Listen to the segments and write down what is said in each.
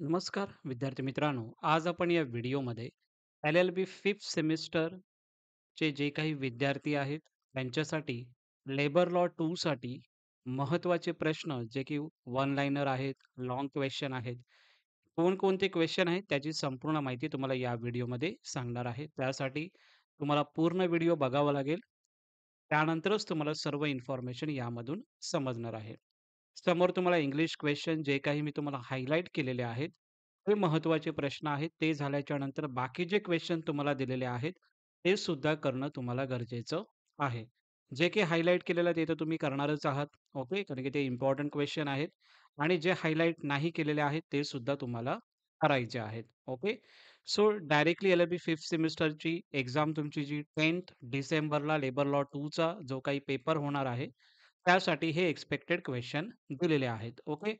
नमस्कार विद्यार्थी मित्रांनो. आज आपण या व्हिडिओमध्ये एल-एल-बी 5th सेमिस्टरचे जे काही विद्यार्थी आहेत, त्यांच्यासाठी लेबर लॉ 2 साठी महत्त्वाचे प्रश्न जे की वन लाइनर आहेत, लाँग क्वेश्चन आहेत. कोणकोणते क्वेश्चन आहेत त्याची संपूर्ण माहिती तुम्हाला या व्हिडिओमध्ये सांगणार आहे. त्यासाठी तुम्हाला पूर्ण व्हिडिओ बघावा लागेल. त्यानंतरच तुम्हाला सर्व इन्फॉर्मेशन यामधून समजणार आहे. समोर तुम्हाला इंग्लिश क्वेश्चन जे काही मी तुम्हाला हायलाइट केलेले आहेत, ते महत्त्वाचे प्रश्न आहेत. ते झाल्याच्या नंतर बाकी जे क्वेश्चन तुम्हाला दिलेले आहेत, ते सुद्धा करणं तुम्हाला गरजेचं आहे. जे काही हायलाइट केलेलं आहे ते तर तुम्ही करणारच आहात. ओके. कारण की ते इम्पोर्टंट क्वेश्चन आहेत आणि जे हायलाइट नाही केलेले आहेत, ते सुद्धा तुम्हाला करायचे आहेत. Okay. So directly LLB 5th सेमिस्टरची एक्झाम तुमची जी 10th डिसेंबरला लेबर लॉ 2 चा जो काही पेपर होणार आहे, त्यासाठी हे एक्स्पेक्टेड क्वेश्चन दिलेले आहेत. Okay.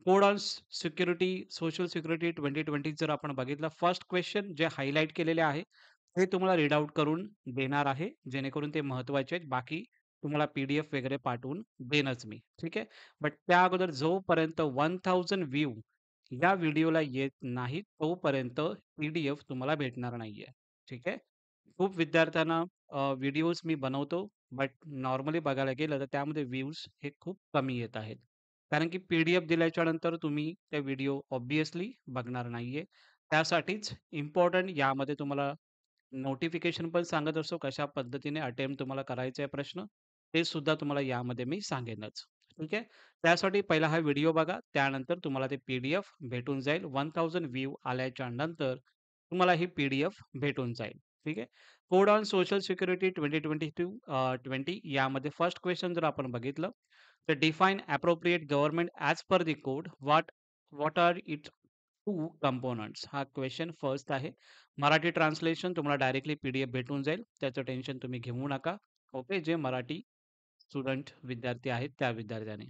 Code on security, social security 2020 जर आपण बघितलं, फर्स्ट क्वेश्चन जे हायलाइट केलेले आहे, ते तुम्हाला रीड आउट करून देणार आहे, जेणेकरून ते महत्त्वाचे आहेत. बाकी तुम्हाला पी-डी-एफ वगैरे पाठवून देईनच मी. ठीक आहे. बट त्या अगोदर जोपर्यंत 1000 व्ह्यू या व्हिडिओला येत नाहीत, तोपर्यंत पी-डी-एफ तुम्हाला भेटणार नाहीये. ठीक आहे. खूप विद्यार्थ्यांना व्हिडिओज मी बनवतो, बट नॉर्मली बघायला गेलं तर त्यामध्ये व्ह्यूज हे खूप कमी येत आहेत. कारण की पी-डी-एफ दिल्याच्यानंतर तुम्ही त्या व्हिडिओ ऑब्व्हियसली बघणार नाहीये. त्यासाठीच इम्पोर्टंट यामध्ये तुम्हाला नोटिफिकेशन पण सांगत असतो, कशा पद्धतीने अटेम्प्ट तुम्हाला करायचा आहे प्रश्न, ते सुद्धा तुम्हाला यामध्ये मी सांगेनच. ठीक आहे. त्यासाठी पहिला हा व्हिडिओ बघा. त्यानंतर तुम्हाला ते पी-डी-एफ भेटून जाईल. 1000 व्ह्यू आल्याच्या नंतर तुम्हाला ही पी-डी-एफ भेटून जाईल. ठीक आहे. कोड ऑन सोशल सिक्युरिटी 2022 यामध्ये फर्स्ट क्वेश्चन जर आपण बघितलं, तर define appropriate government as per the code. What are its 2 components हा क्वेश्चन फर्स्ट आहे. मराठी ट्रान्सलेशन तुम्हाला डायरेक्टली पी-डी-एफ भेटून जाईल. त्याचं टेन्शन तुम्ही घेऊ नका. ओके. जे मराठी स्टुडंट विद्यार्थी आहेत त्या विद्यार्थ्यांनी.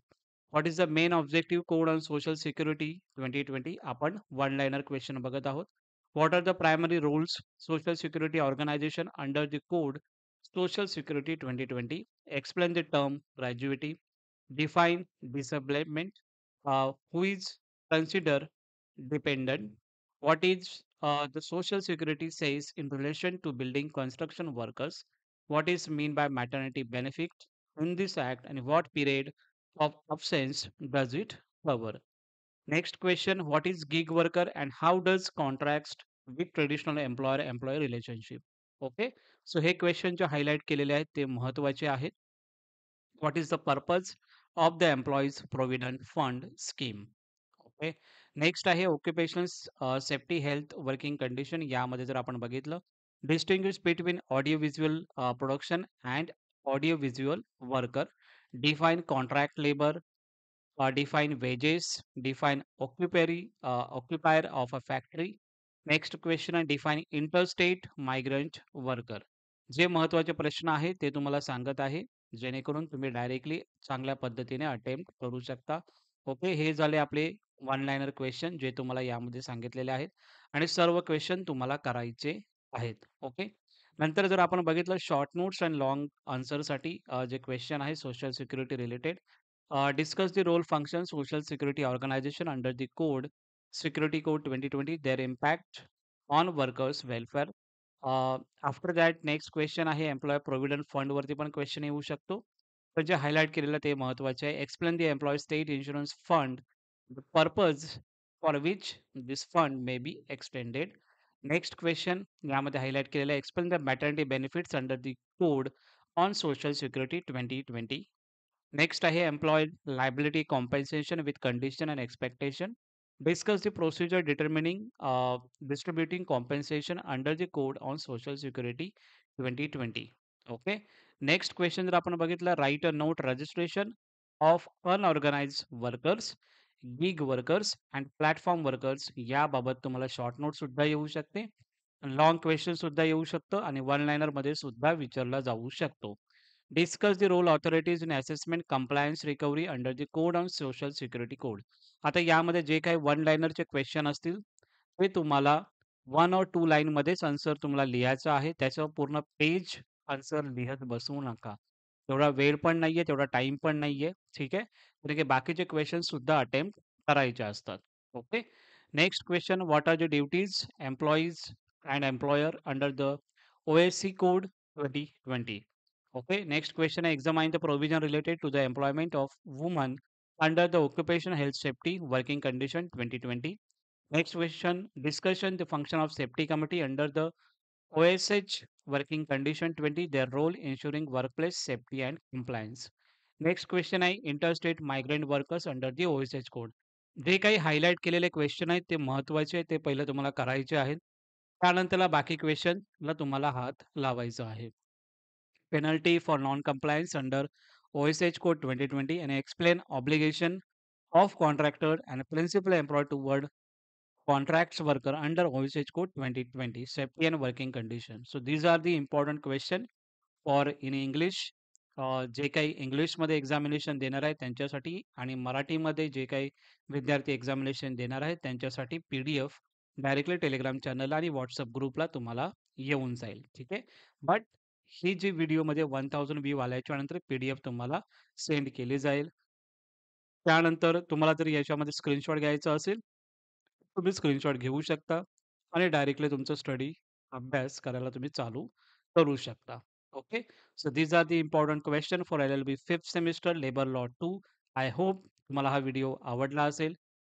What is the main objective code on social security 2020 आपण वन लाइनर क्वेश्चन बघत आहोत. What are the primary rules social security organisation under the code social security 2020. Explain the term gratuity. Define disablement. Who is considered dependent? What is the social security says in relation to building construction workers? What is mean by maternity benefit in this act and what period of absence does it cover? Next question, what is gig worker and how does contrast with traditional employer-employee relationship? Okay. So हे question जे highlight केलेले आहेत ते महत्त्वाचे आहेत. What is the purpose of the employees provident fund scheme? Okay. Next आहे occupational safety health working condition यामध्ये जर आपण बघितलं, distinguish between audio visual production and audio visual worker, define contract labour, define wages, define occupier of a factory. Next question आहे define interstate migrant worker. जे महत्त्वाचे प्रश्न आहेत ते तुम्हाला सांगत आहे, जेणेकरून तुम्ही डायरेक्टली चांगल्या पद्धतीने अटेम्प्ट करू शकता. ओके. हे झाले आपले वन लाइनर क्वेश्चन जे तुम्हाला यामध्ये सांगितलेले आहेत आणि सर्व क्वेश्चन तुम्हाला करायचे आहेत. ओके. नंतर जर आपण बघितलं शॉर्ट नोट्स अँड लाँग आन्सरसाठी जे क्वेश्चन आहे social security related. Discuss the role, function, social security organization under the code, security code 2020, their impact on workers welfare. After that next question आहे एम्प्लॉय प्रोव्हिडंट फंड वरती पण question येऊ शकतो. पण जे highlight केलेलं ते महत्त्वाचे आहे. Explain the employ state insurance fund, the purpose for which this fund may be extended. Next question यामध्ये हायलाइट केलेलं आहे. Explain the maternity benefits under the code on social security 2020. Next आहे employ liability compensation with condition and expectation. Discuss the procedure determining distributing compensation under the code on social security 2020. Okay. Next question जर आपण बघितलं, write a note registration of unorganise workers, gig workers and platform workers याबाबत तुम्हाला short note सुद्धा येऊ शकते. Long question सुद्धा येऊ शकतं आणि वन लाइनर मध्ये सुद्धा विचारला जाऊ शकतो. Discuss the role authorities in assessment compliance recovery under the code on social security code. आता यामध्ये जे काही वन लाइनरचे क्वेश्चन असतील ते तुम्हाला 1 और 2 लाईनमध्येच आन्सर तुम्हाला लिहायचं आहे. त्याच्यावर पूर्ण पेज आन्सर लिहत बसू नका. तेवढा वेळ पण नाहीये, तेवढा टाईम पण नाहीये. ठीक आहे. कारण की बाकीचे क्वेश्चन सुद्धा अटेम्प्ट करायचे असतात. Okay. Next question, what are the duties employees and employer under the OSC code 2020? Okay, next question, examine the provision related to the employment of women under the Occupational Health Safety Working Condition 2020. Next question, discussion the function of safety committee under the OSH Working Condition 20, their role ensuring workplace safety and compliance. Next question आहे interstate migrant workers under the OSH code. जे काही highlight केलेले question आहेत ते महत्त्वाचे आहेत, ते पहिलं तुम्हाला करायचे आहेत. त्यानंतरला बाकी क्वेश्चनला तुम्हाला हात लावायचा आहे. Penalty for non-compliance under OSH Code 2020 and explain obligation of contractor and principal employer toward contracts worker under OSH Code 2020 safety and working conditions. So these are the important question for in English. जे काही इंग्लिशमध्ये examination देणार आहेत त्यांच्यासाठी आणि मराठीमध्ये जे काही विद्यार्थी एक्झामिनेशन देणार आहेत त्यांच्यासाठी PDF डायरेक्टली टेलिग्राम चॅनल आणि WhatsApp ग्रुपला तुम्हाला येऊन जाईल. ठीक आहे. बट ही जी व्हिडिओमध्ये 1000 व्ह्यू आल्याच्या नंतर PDF तुम्हाला सेंड केली जाईल. त्यानंतर तुम्हाला जर याच्यामध्ये स्क्रीनशॉट घ्यायचा असेल, तुम्ही स्क्रीनशॉट घेऊ शकता आणि डायरेक्टली तुमचं स्टडी अभ्यास करायला तुम्ही चालू करू शकता. Okay. So these are the important question for LLB 5th semester labour law 2. I hope तुम्हाला हा व्हिडिओ आवडला असेल.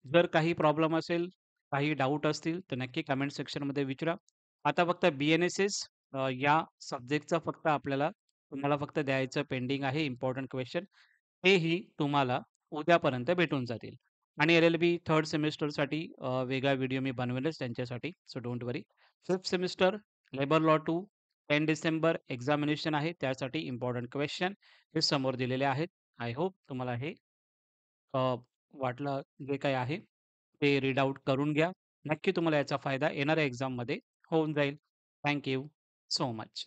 जर काही प्रॉब्लेम असेल, काही डाऊट असतील तर नक्की कमेंट सेक्शनमध्ये विचारा. आता फक्त BNSS या सब्जेक्टचा फक्त आपल्याला तुम्हाला फक्त द्यायचं पेंडिंग आहे इम्पॉर्टंट क्वेश्चन. तेही तुम्हाला उद्यापर्यंत भेटून जातील. आणि LLB 3rd सेमिस्टरसाठी वेगळा व्हिडिओ मी बनवेलच त्यांच्यासाठी. So don't worry. 5th semester labour law 2 10 December examination आहे. त्यासाठी इम्पोर्टंट क्वेश्चन हे समोर दिलेले आहेत. आय होप तुम्हाला हे अ, वाटलं जे काही आहे ते रीड आउट करून घ्या. नक्की तुम्हाला याचा फायदा येणाऱ्या एक्झाममध्ये होऊन जाईल. Thank you so much.